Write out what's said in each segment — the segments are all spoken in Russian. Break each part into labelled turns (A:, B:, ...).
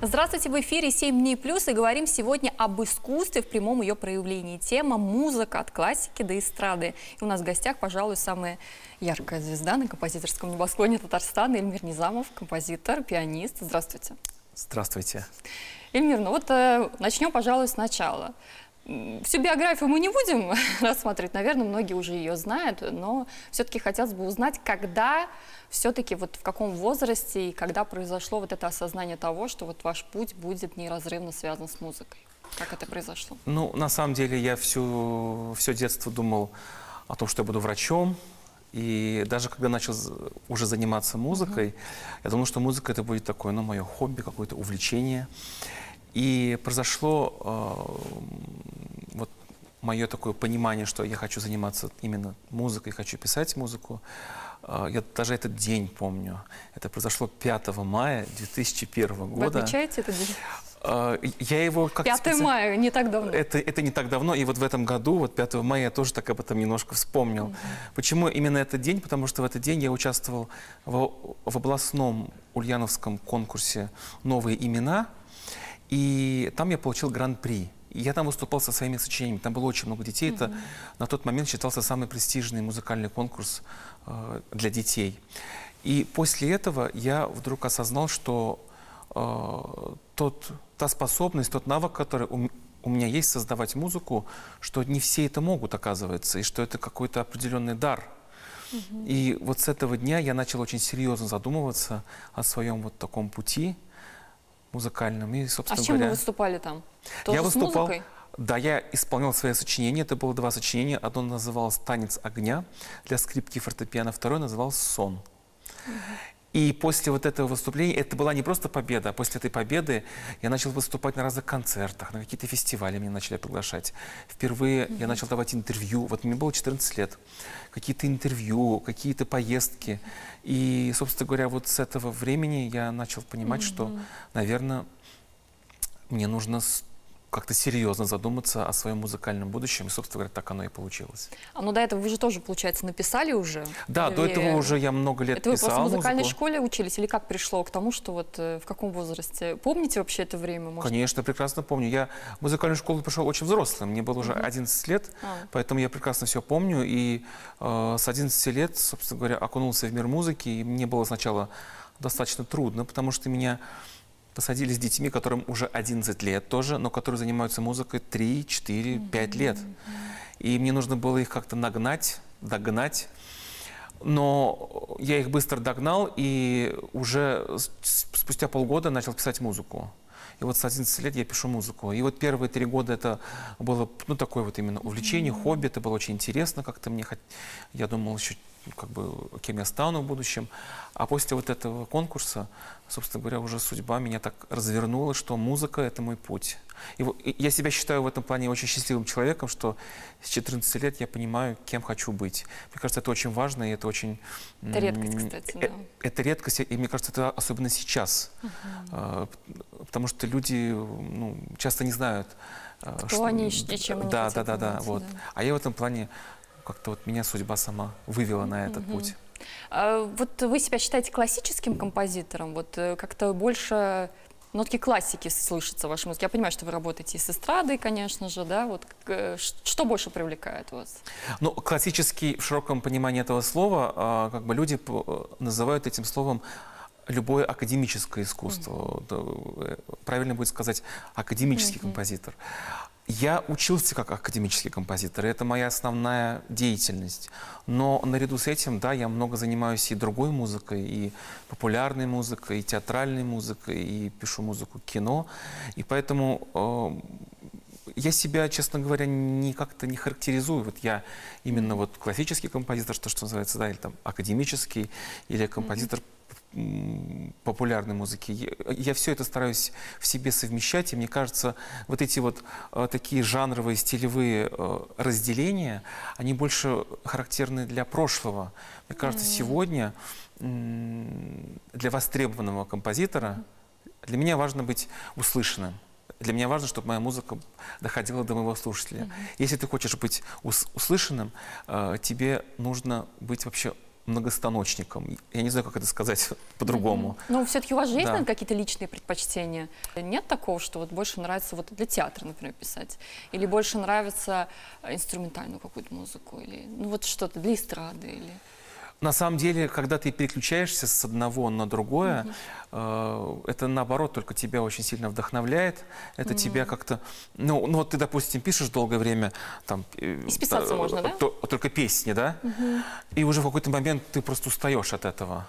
A: Здравствуйте, в эфире «7 дней плюс» и говорим сегодня об искусстве в прямом ее проявлении. Тема «Музыка от классики до эстрады». И у нас в гостях, пожалуй, самая яркая звезда на композиторском небосклоне Татарстана Эльмир Низамов, композитор, пианист. Здравствуйте.
B: Здравствуйте.
A: Эльмир, ну вот начнем, пожалуй, сначала. Всю биографию мы не будем рассматривать, наверное, многие уже ее знают, но все-таки хотелось бы узнать, когда, все-таки вот в каком возрасте и когда произошло вот это осознание того, что вот ваш путь будет неразрывно связан с музыкой. Как это произошло?
B: Ну, на самом деле, я все детство думал о том, что я буду врачом. И даже когда начал уже заниматься музыкой, я думал, что музыка это будет такое, ну, мое хобби, какое-то увлечение. И произошло вот мое такое понимание, что я хочу заниматься именно музыкой, хочу писать музыку. Я даже этот день помню. Это произошло 5 мая 2001 года.
A: Вы отмечаете этот день?
B: Я его как
A: 5 мая, не так давно.
B: Это не так давно, и вот в этом году, вот 5 мая, я тоже так об этом немножко вспомнил. Почему именно этот день? Потому что в этот день я участвовал в областном ульяновском конкурсе «Новые имена», и там я получил гран-при. И я там выступал со своими сочинениями. Там было очень много детей. Это на тот момент считался самый престижный музыкальный конкурс для детей. И после этого я вдруг осознал, что та способность, тот навык, который у меня есть создавать музыку, что не все это могут, оказывается, и что это какой-то определенный дар. И вот с этого дня я начал очень серьезно задумываться о своем вот таком пути музыкальном. И, собственно
A: с чем
B: говоря,
A: вы выступали там? Тоже
B: я выступал,
A: с музыкой?
B: да, я исполнял свои сочинения. Это было 2 сочинения. Одно называлось «Танец огня» для скрипки и фортепиано, второе называлось «Сон». И после вот этого выступления, это была не просто победа, а после этой победы я начал выступать на разных концертах, на какие-то фестивали меня начали приглашать. Впервые я начал давать интервью, вот мне было 14 лет, какие-то интервью, какие-то поездки. И, собственно говоря, вот с этого времени я начал понимать, что, наверное, мне нужно как-то серьезно задуматься о своем музыкальном будущем. И, собственно говоря, так оно и получилось.
A: Ну, до этого вы же тоже, получается, написали уже?
B: Да, до этого уже я много лет писал
A: музыку. Это вы просто в музыкальной
B: музыку.
A: школе учились? Или как пришло к тому, что вот в каком возрасте? Помните вообще это время? Может?
B: Конечно, прекрасно помню. Я в музыкальную школу пришел очень взрослым. Мне было уже 11 лет, поэтому я прекрасно все помню. И с 11 лет, собственно говоря, окунулся в мир музыки. И мне было сначала достаточно трудно, потому что меня посадили с детьми, которым уже 11 лет тоже, но которые занимаются музыкой 3, 4, 5 лет. И мне нужно было их как-то нагнать, догнать. Но я их быстро догнал и уже спустя полгода начал писать музыку. И вот с 11 лет я пишу музыку. И вот первые 3 года это было, ну, такое вот именно увлечение, хобби. Это было очень интересно как-то мне. Я думал еще, как бы, кем я стану в будущем. А после вот этого конкурса, собственно говоря, уже судьба меня так развернула, что музыка — это мой путь. И я себя считаю в этом плане очень счастливым человеком, что с 14 лет я понимаю, кем хочу быть. Мне кажется, это очень важно, и это очень...
A: Это редкость, кстати. Да.
B: Это редкость, и мне кажется, это особенно сейчас. Потому что люди, ну, часто не знают,
A: кто они и чем они хотят заниматься,
B: вот. А я в этом плане, как-то вот меня судьба сама вывела на этот путь.
A: Вот вы себя считаете классическим композитором? Вот как-то больше нотки классики слышатся в вашей музыке. Я понимаю, что вы работаете с эстрадой, конечно же, да? Вот что больше привлекает вас? Ну,
B: классический в широком понимании этого слова, как бы люди называют этим словом любое академическое искусство. Правильно будет сказать академический композитор. Я учился как академический композитор, и это моя основная деятельность. Но наряду с этим, да, я много занимаюсь и другой музыкой, и популярной музыкой, и театральной музыкой, и пишу музыку кино. И поэтому я себя, честно говоря, как-то не характеризую. Вот я именно вот классический композитор, что называется, да, или там академический, или композитор популярной музыки. Я все это стараюсь в себе совмещать, и мне кажется, вот эти вот такие жанровые, стилевые разделения, они больше характерны для прошлого. Мне кажется, сегодня для востребованного композитора для меня важно быть услышанным. Для меня важно, чтобы моя музыка доходила до моего слушателя. Если ты хочешь быть услышанным, тебе нужно быть вообще многостаночником. Я не знаю, как это сказать по-другому.
A: Но все-таки у вас же есть,
B: Да.
A: наверное, какие-то личные предпочтения? Нет такого, что вот больше нравится вот для театра, например, писать? Или больше нравится инструментальную какую-то музыку? Или ну вот что-то для эстрады? Или...
B: На самом деле, когда ты переключаешься с одного на другое, это наоборот только тебя очень сильно вдохновляет. Это тебя как-то... Ну вот ты, допустим, пишешь долгое время там...
A: И списаться можно, да?
B: Только песни, да? И уже в какой-то момент ты просто устаешь от этого.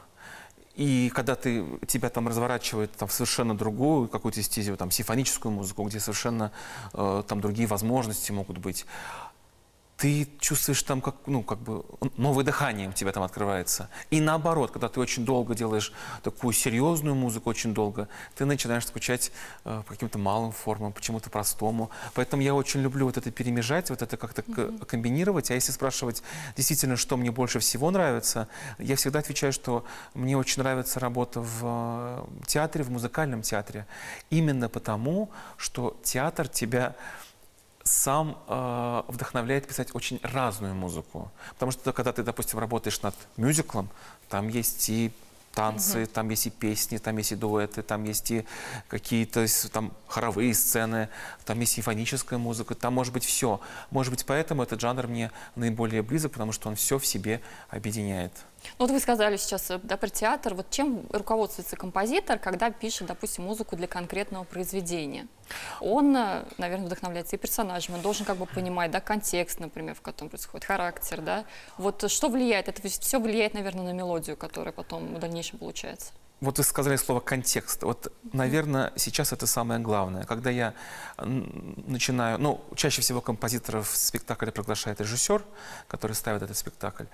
B: И когда тебя там разворачивает там, в совершенно другую какую-то стезю, там, симфоническую музыку, где совершенно там другие возможности могут быть, ты чувствуешь там, как бы новое дыхание у тебя там открывается. И наоборот, когда ты очень долго делаешь такую серьезную музыку, очень долго, ты начинаешь скучать по каким-то малым формам, почему-то простому. Поэтому я очень люблю вот это перемежать, вот это как-то комбинировать. А если спрашивать действительно, что мне больше всего нравится, я всегда отвечаю, что мне очень нравится работа в театре, в музыкальном театре. Именно потому, что театр тебя сам вдохновляет писать очень разную музыку. Потому что когда ты, допустим, работаешь над мюзиклом, там есть и танцы, там есть и песни, там есть и дуэты, там есть и какие-то там хоровые сцены, там есть симфоническая музыка, там может быть все. Может быть, поэтому этот жанр мне наиболее близок, потому что он все в себе объединяет.
A: Ну, вот вы сказали сейчас, да, про театр. Вот чем руководствуется композитор, когда пишет, допустим, музыку для конкретного произведения? Он, наверное, вдохновляется и персонажем, он должен как бы понимать, да, контекст, например, в котором происходит, характер, да. Вот что влияет? Это все влияет, наверное, на мелодию, которая потом в дальнейшем получается.
B: Вот вы сказали слово «контекст». Вот, наверное, сейчас это самое главное. Когда я начинаю... Ну, чаще всего композиторов в спектакле приглашает режиссер, который ставит этот спектакль.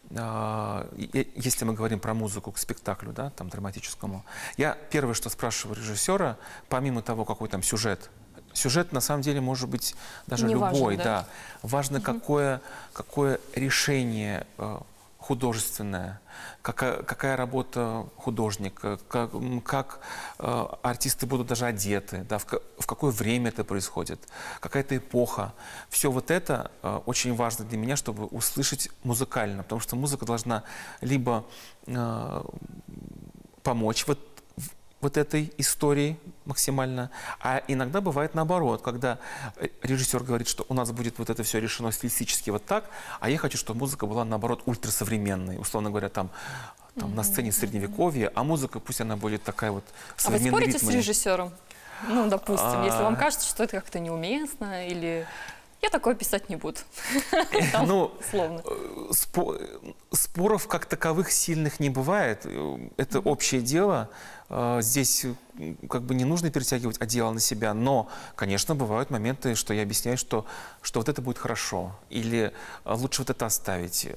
B: Если мы говорим про музыку к спектаклю, да, там, драматическому, я первое, что спрашиваю режиссера, помимо того, какой там сюжет, сюжет, на самом деле, может быть даже
A: Не
B: любой,
A: важен, да?
B: да. Важно, какое решение художественная, какая работа художника, как артисты будут даже одеты, да, в какое время это происходит, какая-то эпоха. Все вот это очень важно для меня, чтобы услышать музыкально, потому что музыка должна либо помочь вот этой истории максимально. А иногда бывает наоборот, когда режиссер говорит, что у нас будет вот это все решено стилистически вот так, а я хочу, чтобы музыка была наоборот ультрасовременной. Условно говоря, там на сцене средневековья, а музыка пусть она будет такая вот современной.
A: А вы спорите
B: ритмами.
A: с режиссером? Ну, допустим, если вам кажется, что это как-то неуместно, или я такое писать не буду.
B: Ну,
A: условно.
B: споров как таковых сильных не бывает. Это общее дело. Здесь как бы не нужно перетягивать одеяло на себя, но, конечно, бывают моменты, что я объясняю, что вот это будет хорошо, или лучше вот это оставить.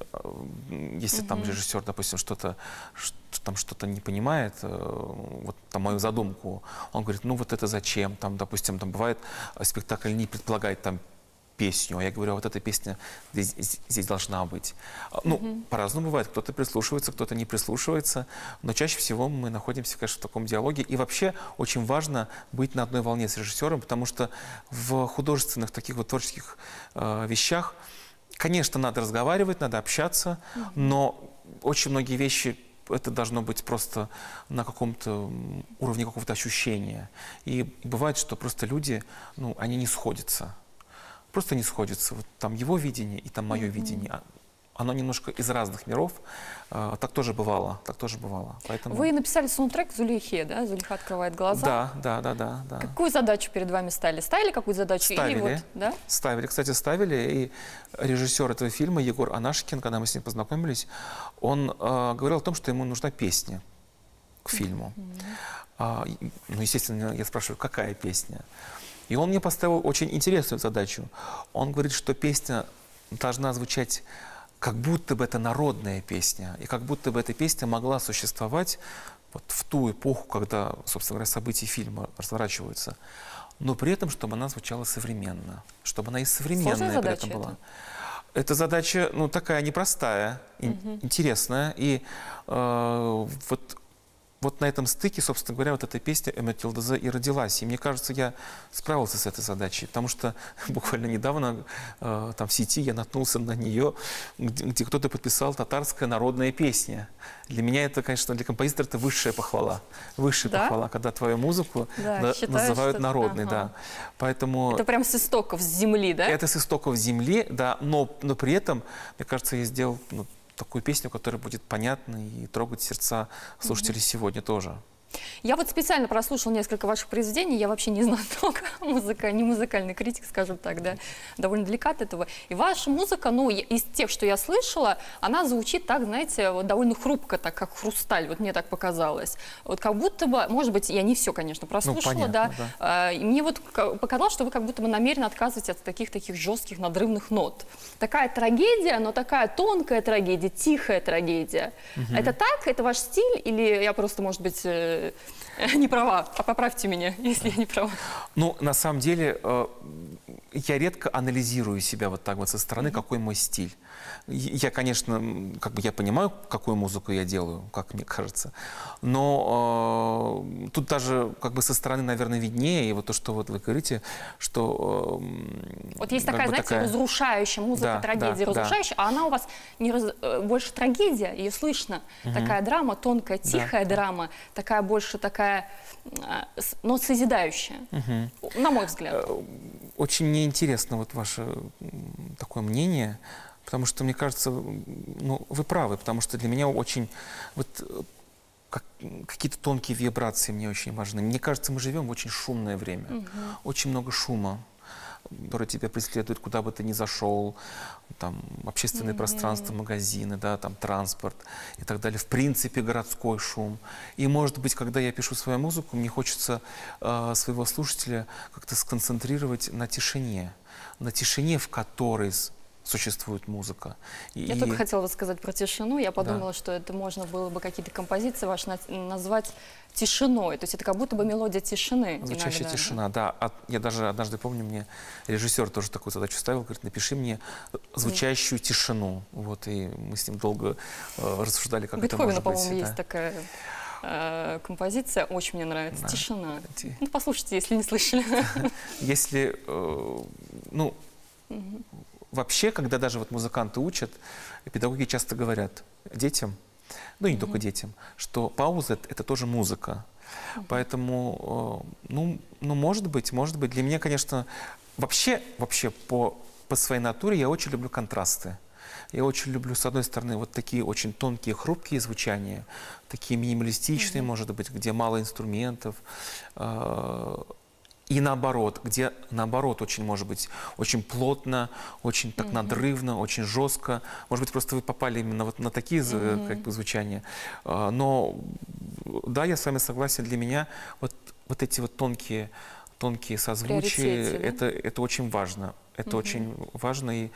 B: Если там режиссер, допустим, что-то не понимает, вот там мою задумку, он говорит, ну вот это зачем? Там, допустим, там бывает спектакль не предполагает там песню, а я говорю, а вот эта песня здесь должна быть. Ну, по-разному бывает. Кто-то прислушивается, кто-то не прислушивается, но чаще всего мы находимся, конечно, в таком диалоге. И вообще очень важно быть на одной волне с режиссером, потому что в художественных таких вот творческих вещах, конечно, надо разговаривать, надо общаться, но очень многие вещи это должно быть просто на каком-то уровне какого-то ощущения. И бывает, что просто люди, ну, они не сходятся. Просто не сходится. Вот там его видение и там мое видение. Оно немножко из разных миров. Так тоже бывало. Поэтому...
A: Вы написали саундтрек «Зулейхе», да? «Зулейха открывает глаза».
B: Да.
A: Какую задачу перед вами ставили? Ставили какую задачу?
B: Ставили.
A: Или вот, да?
B: Ставили. Кстати, ставили. И режиссер этого фильма, Егор Анашкин, когда мы с ним познакомились, он говорил о том, что ему нужна песня к фильму. Ну, естественно, я спрашиваю, какая песня? И он мне поставил очень интересную задачу. Он говорит, что песня должна звучать, как будто бы это народная песня, и как будто бы эта песня могла существовать вот в ту эпоху, когда, собственно говоря, события фильма разворачиваются, но при этом, чтобы она звучала современно, чтобы она и современная при этом была. Эта задача, ну, такая непростая, интересная, и вот вот на этом стыке, собственно говоря, вот эта песня «Эмmet Yıldızı» и родилась. И мне кажется, я справился с этой задачей, потому что буквально недавно там в сети я наткнулся на нее, где кто-то подписал «Татарская народная песня». Для меня это, конечно, для композитора это высшая похвала. Высшая похвала, когда твою музыку называют народной. Да. Поэтому
A: это прям с истоков, с земли, да?
B: Это с истоков земли, да, но при этом, мне кажется, я сделал такую песню, которая будет понятна и трогать сердца слушателей сегодня тоже.
A: Я вот специально прослушала несколько ваших произведений, я вообще не знаток музыка, не музыкальный критик, скажем так, да, довольно далека от этого. И ваша музыка, ну, из тех, что я слышала, она звучит так, знаете, вот довольно хрупко, так как хрусталь, вот мне так показалось. Вот как будто бы, может быть, я не все, конечно, прослушала, ну, понятно, да. И мне вот показалось, что вы как будто бы намеренно отказываетесь от таких жестких надрывных нот. Такая трагедия, но такая тонкая трагедия, тихая трагедия. Это так? Это ваш стиль? Или я просто, может быть, не права, а поправьте меня, если я не права.
B: Ну, на самом деле, я редко анализирую себя вот так вот со стороны, какой мой стиль. Я, конечно, как бы я понимаю, какую музыку я делаю, как мне кажется, но тут даже как бы со стороны, наверное, виднее, и вот то, что вот вы говорите, что...
A: Вот есть такая, знаете, разрушающая музыка, трагедия разрушающая, а она у вас больше трагедия, ее слышно. Такая драма, тонкая, тихая драма, такая больше такая, но созидающая, на мой взгляд.
B: Очень мне интересно вот ваше такое мнение. Потому что, мне кажется, ну, вы правы, потому что для меня очень вот, какие-то тонкие вибрации мне очень важны. Мне кажется, мы живем в очень шумное время. Очень много шума, который тебя преследует, куда бы ты ни зашел. Там общественное пространство, магазины, да, там транспорт и так далее. В принципе, городской шум. И, может быть, когда я пишу свою музыку, мне хочется своего слушателя как-то сконцентрировать на тишине, в которой существует музыка.
A: Я только хотела сказать про тишину. Я подумала, что это можно было бы какие-то композиции ваши назвать тишиной. То есть это как будто бы мелодия тишины.
B: Звучащая тишина, да. Я даже однажды помню, мне режиссер тоже такую задачу ставил, говорит, напиши мне звучащую тишину. Вот, и мы с ним долго рассуждали, как это может быть.
A: по-моему, есть такая композиция, очень мне нравится. Тишина. Ну, послушайте, если не слышали.
B: Если, ну... Вообще, когда даже вот музыканты учат, педагоги часто говорят детям, ну и не только детям, что пауза — это тоже музыка. Поэтому, ну, может быть, для меня, конечно, вообще по своей натуре я очень люблю контрасты. Я очень люблю, с одной стороны, вот такие очень тонкие, хрупкие звучания, такие минималистичные, может быть, где мало инструментов. И наоборот, где наоборот очень, может быть, очень плотно, очень так надрывно, очень жестко. Может быть, просто вы попали именно вот на такие как бы, звучания. Но да, я с вами согласен, для меня вот эти вот тонкие созвучия, это очень важно. Это очень важно. И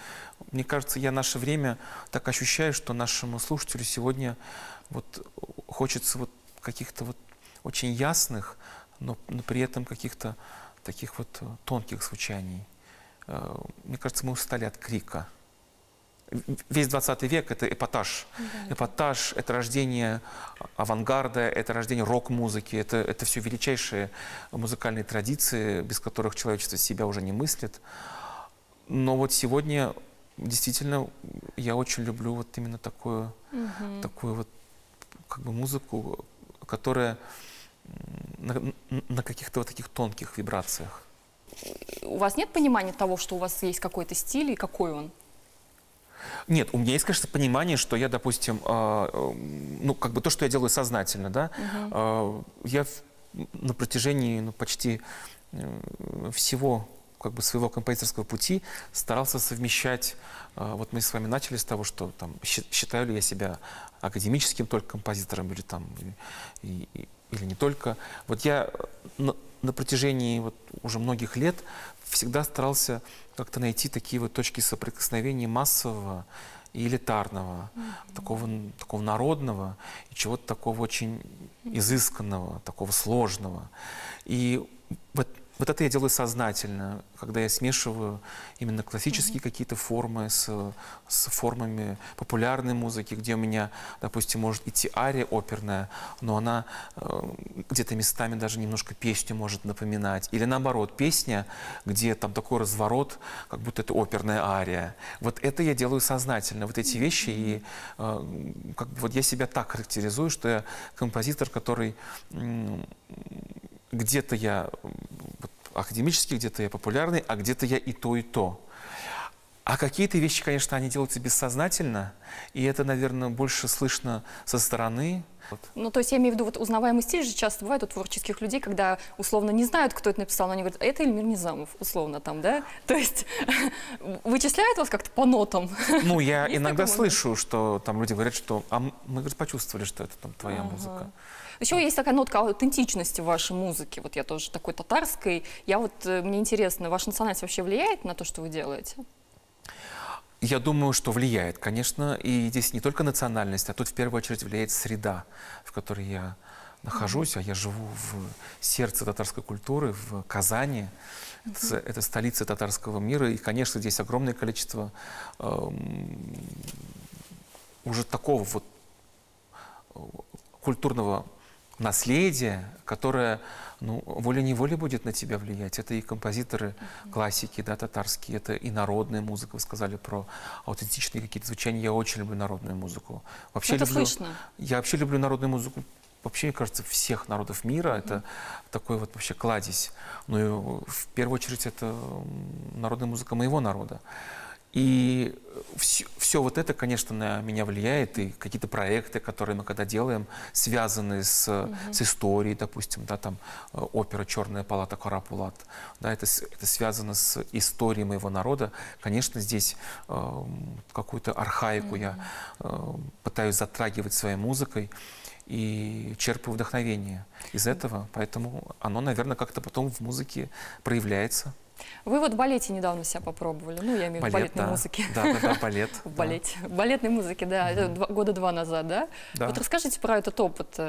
B: мне кажется, я наше время так ощущаю, что нашему слушателю сегодня вот хочется вот каких-то вот очень ясных, но при этом каких-то таких вот тонких звучаний. Мне кажется, мы устали от крика. Весь 20 век — это эпатаж. Эпатаж — это рождение авангарда, это рождение рок-музыки, это все величайшие музыкальные традиции, без которых человечество себя уже не мыслит. Но вот сегодня действительно я очень люблю вот именно такую вот как бы музыку, которая на каких-то вот таких тонких вибрациях.
A: У вас нет понимания того, что у вас есть какой-то стиль и какой он?
B: Нет, у меня есть, конечно, понимание, что я, допустим, ну, как бы то, что я делаю сознательно, да, я на протяжении почти всего как бы своего композиторского пути старался совмещать, вот мы с вами начали с того, что там, считаю ли я себя академическим только композитором или там, или не только. Вот я на протяжении вот уже многих лет всегда старался как-то найти такие вот точки соприкосновения массового и элитарного, такого народного и чего-то такого очень изысканного, такого сложного. И Вот это я делаю сознательно, когда я смешиваю именно классические какие-то формы с формами популярной музыки, где у меня, допустим, может идти ария оперная, но она где-то местами даже немножко песню может напоминать. Или наоборот, песня, где там такой разворот, как будто это оперная ария. Вот это я делаю сознательно, вот эти вещи. И как бы вот я себя так характеризую, что я композитор, который где-то я академический, где-то я популярный, а где-то я и то, и то. А какие-то вещи, конечно, они делаются бессознательно, и это, наверное, больше слышно со стороны.
A: Ну, то есть я имею в виду, вот узнаваемый стиль же часто бывает у творческих людей, когда условно не знают, кто это написал, но они говорят, это Эльмир Низамов, условно там, да? То есть вычисляют вас как-то по нотам?
B: Ну, я иногда слышу, что там люди говорят, что мы, говорит, почувствовали, что это там твоя музыка.
A: Еще есть такая нотка аутентичности в вашей музыке. Вот я тоже такой татарской. Мне интересно, ваша национальность вообще влияет на то, что вы делаете?
B: Я думаю, что влияет, конечно. И здесь не только национальность, а тут в первую очередь влияет среда, в которой я нахожусь. А я живу в сердце татарской культуры, в Казани. Это столица татарского мира. И, конечно, здесь огромное количество уже такого вот культурного наследие, которое, ну, волей-неволей будет на тебя влиять. Это и композиторы классики, да, татарские, это и народная музыка. Вы сказали про аутентичные какие-то звучания. Я очень люблю народную музыку. Вообще
A: слышно.
B: Я вообще люблю народную музыку. Вообще, мне кажется, всех народов мира. Это такой вот вообще кладезь. Ну и в первую очередь это народная музыка моего народа. И все вот это, конечно, на меня влияет, и какие-то проекты, которые мы когда делаем, связанные с историей, допустим, да, там опера «Черная палата» Карапулат, да, это связано с историей моего народа. Конечно, здесь какую-то архаику я пытаюсь затрагивать своей музыкой и черпаю вдохновение из этого, поэтому оно, наверное, как-то потом в музыке проявляется.
A: Вы вот в балете недавно себя попробовали, ну, я имею в виду балетной музыке.
B: Да, балет.
A: В балете. В балетной музыке, да, года 2 назад, да? Вот расскажите про этот опыт.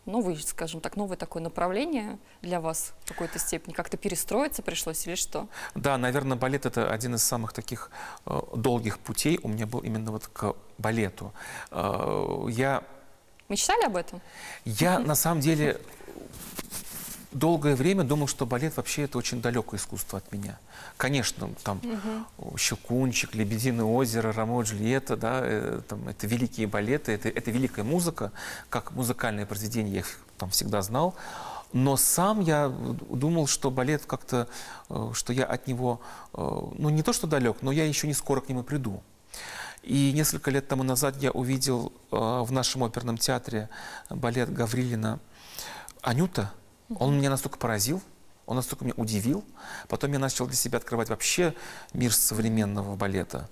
A: Новый, скажем так, новое такое направление для вас в какой-то степени? Как-то перестроиться пришлось или что?
B: Да, наверное, балет — это один из самых таких долгих путей у меня был именно вот к балету.
A: Мечтали об этом?
B: Я, на самом деле, долгое время думал, что балет вообще это очень далекое искусство от меня. Конечно, там «Щелкунчик», «Лебединое озеро», «Ромео и Джульетта», да, это великие балеты, это великая музыка, как музыкальное произведение я их там всегда знал. Но сам я думал, что балет как-то, что я от него, ну не то что далек, но я еще не скоро к нему приду. И несколько лет тому назад я увидел в нашем оперном театре балет Гаврилина «Анюта». Он меня настолько поразил, он настолько меня удивил. Потом я начал для себя открывать вообще мир современного балета.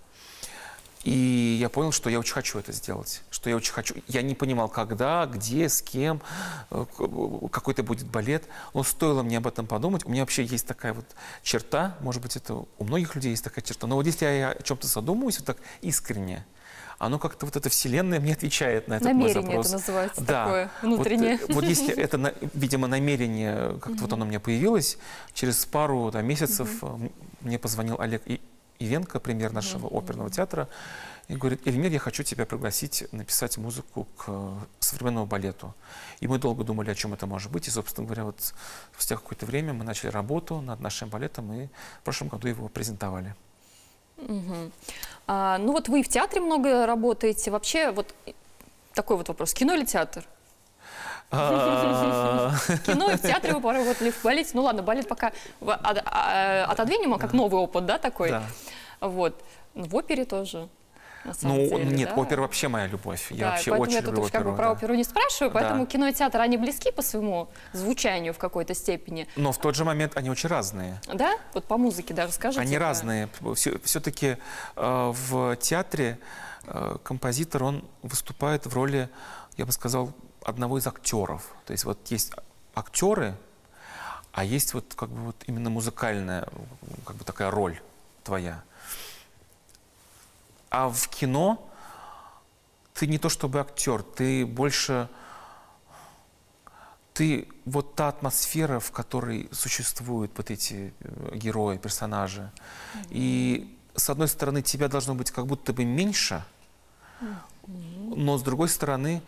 B: И я понял, что я очень хочу это сделать. Что я очень хочу. Я не понимал, когда, где, с кем, какой-то будет балет. Но стоило мне об этом подумать. У меня вообще есть такая вот черта, может быть, это у многих людей есть такая черта. Но вот если я о чем-то задумываюсь вот так искренне, оно как-то вот эта вселенная мне отвечает на этот мой запрос.
A: Намерение это называется,
B: да.
A: такое внутреннее.
B: Вот если это, видимо, намерение, как-то вот оно у меня появилось, через пару месяцев мне позвонил Олег Ивенко, премьер нашего оперного театра, и говорит: Эльмир, я хочу тебя пригласить написать музыку к современному балету. И мы долго думали, о чем это может быть. И, собственно говоря, вот спустя какое-то время мы начали работу над нашим балетом и в прошлом году его презентовали.
A: Ну вот вы в театре много работаете. Вообще, вот такой вот вопрос. Кино или театр? Кино и в театре вы работали, в балете. Ну ладно, балет пока отодвинем, как новый опыт, да, такой?
B: Да.
A: Вот. В опере тоже.
B: Нет, опера вообще моя любовь. Я вообще очень люблю оперу.
A: Как бы про оперу не спрашиваю, поэтому кино и театр, они близки по своему звучанию в какой-то степени.
B: Но в тот же момент они очень разные.
A: Да? Вот по музыке, да, расскажите.
B: Они разные. Все-таки в театре композитор, он выступает в роли, я бы сказал, одного из актеров. То есть вот есть актеры, а есть вот как бы вот именно музыкальная, как бы такая роль твоя. А в кино ты не то чтобы актер, ты больше ты, вот та атмосфера, в которой существуют вот эти герои, персонажи, и с одной стороны тебя должно быть как будто бы меньше, но с другой стороны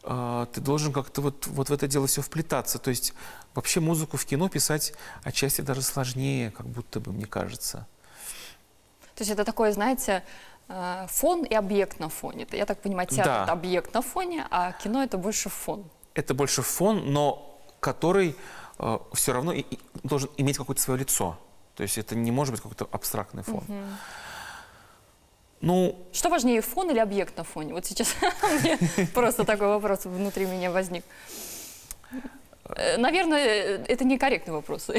B: ты должен как-то вот в это дело все вплетаться. То есть вообще музыку в кино писать отчасти даже сложнее, как будто бы, мне кажется.
A: То есть это такое, знаете, фон и объект на фоне. Я так понимаю, театр
B: Да.
A: это объект на фоне, а кино это больше фон.
B: Это больше фон, но который все равно должен иметь какое-то свое лицо. То есть это не может быть какой-то абстрактный фон. Ну,
A: что важнее, фон или объект на фоне? Вот сейчас мне просто такой вопрос внутри меня возник. Наверное, это некорректный вопрос.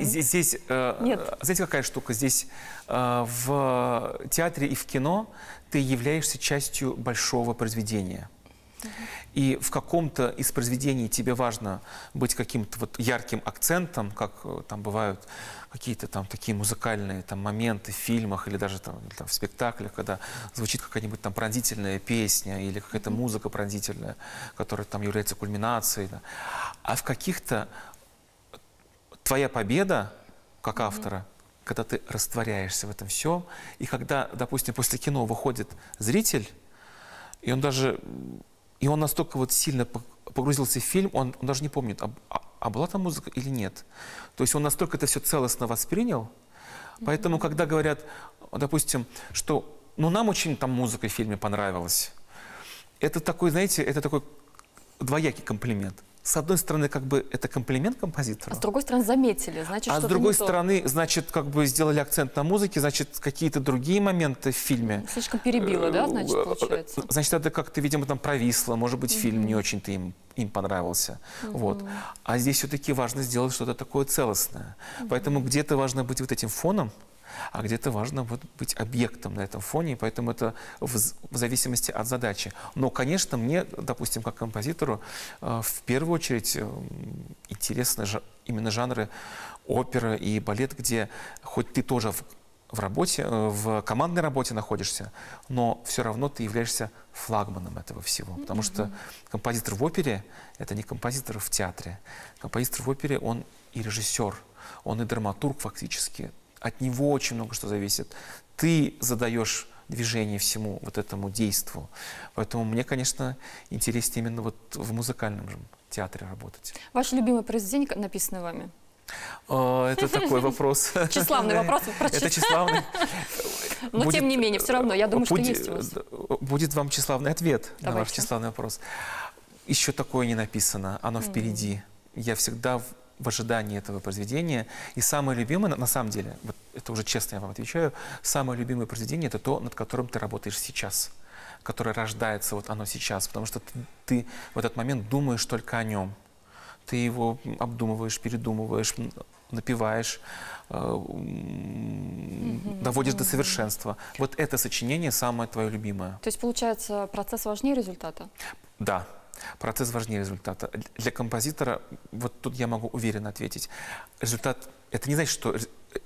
B: здесь,
A: Нет.
B: знаете, какая штука? Здесь в театре и в кино ты являешься частью большого произведения. И в каком-то из произведений тебе важно быть каким-то вот ярким акцентом, как там бывают какие-то там такие музыкальные там моменты в фильмах или даже там в спектаклях, когда звучит какая-нибудь там пронзительная песня или какая-то музыка пронзительная, которая там является кульминацией. Да. А в каких-то твоя победа как автора, когда ты растворяешься в этом всем, и когда, допустим, после кино выходит зритель, и он настолько вот сильно погрузился в фильм, он даже не помнит, а была там музыка или нет. То есть он настолько это все целостно воспринял. Поэтому, когда говорят, допустим, что ну, нам очень там музыка в фильме понравилась, это такой, знаете, это такой двоякий комплимент. С одной стороны, как бы это комплимент композитору.
A: А с другой стороны, заметили, значит,
B: А с
A: что-то
B: другой
A: не то.
B: стороны, значит, как бы сделали акцент на музыке, значит, какие-то другие моменты в фильме.
A: Слишком перебило, да, значит, получается?
B: Значит, это как-то, видимо, там провисло. Может быть, фильм не очень-то им понравился. Вот. А здесь все-таки важно сделать что-то такое целостное. Поэтому где-то важно быть вот этим фоном, а где-то важно вот быть объектом на этом фоне, и поэтому это в зависимости от задачи. Но, конечно, мне, допустим, как композитору, в первую очередь интересны именно жанры опера и балет, где хоть ты тоже в работе, в командной работе находишься, но все равно ты являешься флагманом этого всего. Потому что композитор в опере — это не композитор в театре. Композитор в опере — он и режиссер, он и драматург фактически. От него очень много что зависит. Ты задаешь движение всему вот этому действу. Поэтому мне, конечно, интереснее именно вот в музыкальном же театре работать.
A: Ваше любимое произведение, написанное вами?
B: Это такой вопрос.
A: Тщеславный вопрос.
B: Это тщеславный.
A: Но тем не менее, все равно, я думаю, что есть у вас.
B: Будет вам тщеславный ответ на ваш
A: Давайте.
B: тщеславный вопрос. Еще такое не написано, оно впереди. Я всегда в ожидании этого произведения. И самое любимое, на самом деле, вот это уже честно я вам отвечаю, самое любимое произведение — это то, над которым ты работаешь сейчас, которое рождается вот оно сейчас, потому что ты в этот момент думаешь только о нем. Ты его обдумываешь, передумываешь, напеваешь, доводишь до совершенства. Вот это сочинение самое твое любимое.
A: То есть, получается, процесс важнее результата?
B: Да. Процесс важнее результата. Для композитора, вот тут я могу уверенно ответить, результат, это не значит, что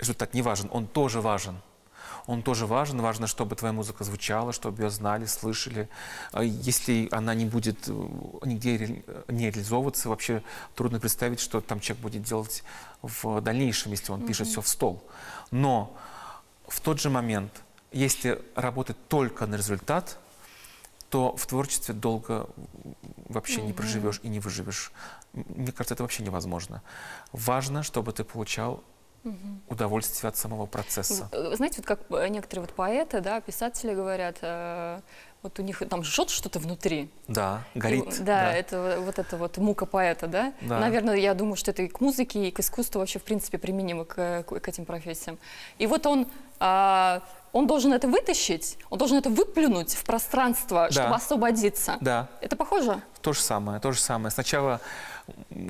B: результат не важен, он тоже важен. Он тоже важен, важно, чтобы твоя музыка звучала, чтобы ее знали, слышали. Если она не будет нигде не реализовываться, вообще трудно представить, что там человек будет делать в дальнейшем, если он пишет все в стол. Но в тот же момент, если работать только на результат, то в творчестве долго вообще не проживешь и не выживешь. Мне кажется, это вообще невозможно. Важно, чтобы ты получал удовольствие от самого процесса.
A: Знаете, вот как некоторые вот поэты, да, писатели говорят, вот у них там жжет что-то внутри.
B: Да, горит.
A: Да, это вот мука поэта, да?
B: Да.
A: Наверное, я думаю, что это и к музыке, и к искусству вообще, в принципе, применимо к этим профессиям. И вот он должен это вытащить, он должен это выплюнуть в пространство,
B: Да.
A: чтобы освободиться.
B: Да.
A: Это похоже?
B: То же самое, то же самое. Сначала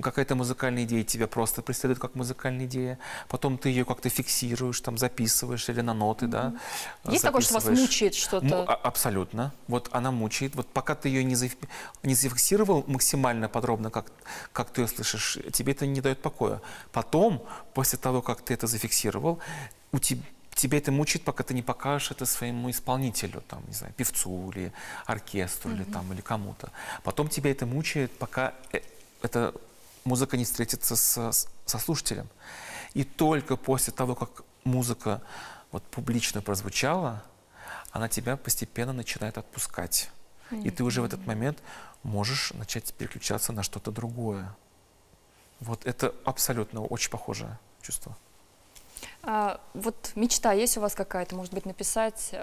B: какая-то музыкальная идея тебя просто преследует как музыкальная идея, потом ты ее как-то фиксируешь, там записываешь или на ноты, да.
A: Есть такое, что вас
B: записываешь.
A: мучает что-то?
B: Абсолютно. Вот она мучает. Вот пока ты ее не зафиксировал максимально подробно, как ты ее слышишь, тебе это не дает покоя. Потом, после того, как ты это зафиксировал, тебя это мучает, пока ты не покажешь это своему исполнителю, там, не знаю, певцу или оркестру, или кому-то. Потом тебя это мучает, пока это музыка не встретится со слушателем. И только после того, как музыка вот публично прозвучала, она тебя постепенно начинает отпускать. И ты уже в этот момент можешь начать переключаться на что-то другое. Вот это абсолютно очень похожее чувство.
A: Вот мечта есть у вас какая-то, может быть, написать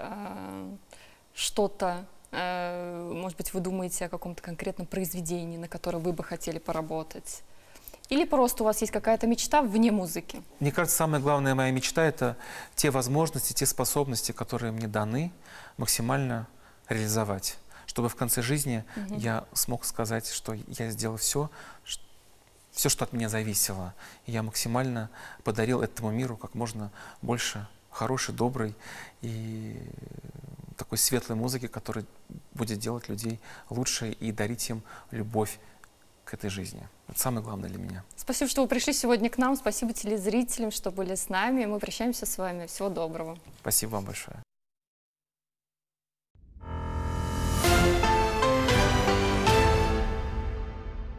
A: что-то, может быть, вы думаете о каком-то конкретном произведении, на котором вы бы хотели поработать? Или просто у вас есть какая-то мечта вне музыки?
B: Мне кажется, самая главная моя мечта — это те возможности, те способности, которые мне даны, максимально реализовать. Чтобы в конце жизни я смог сказать, что я сделал все, что от меня зависело. И я максимально подарил этому миру как можно больше хорошей, доброй и такой светлой музыки, которая будет делать людей лучше и дарить им любовь к этой жизни. Это самое главное для меня.
A: Спасибо, что вы пришли сегодня к нам. Спасибо телезрителям, что были с нами. Мы прощаемся с вами. Всего доброго.
B: Спасибо вам большое.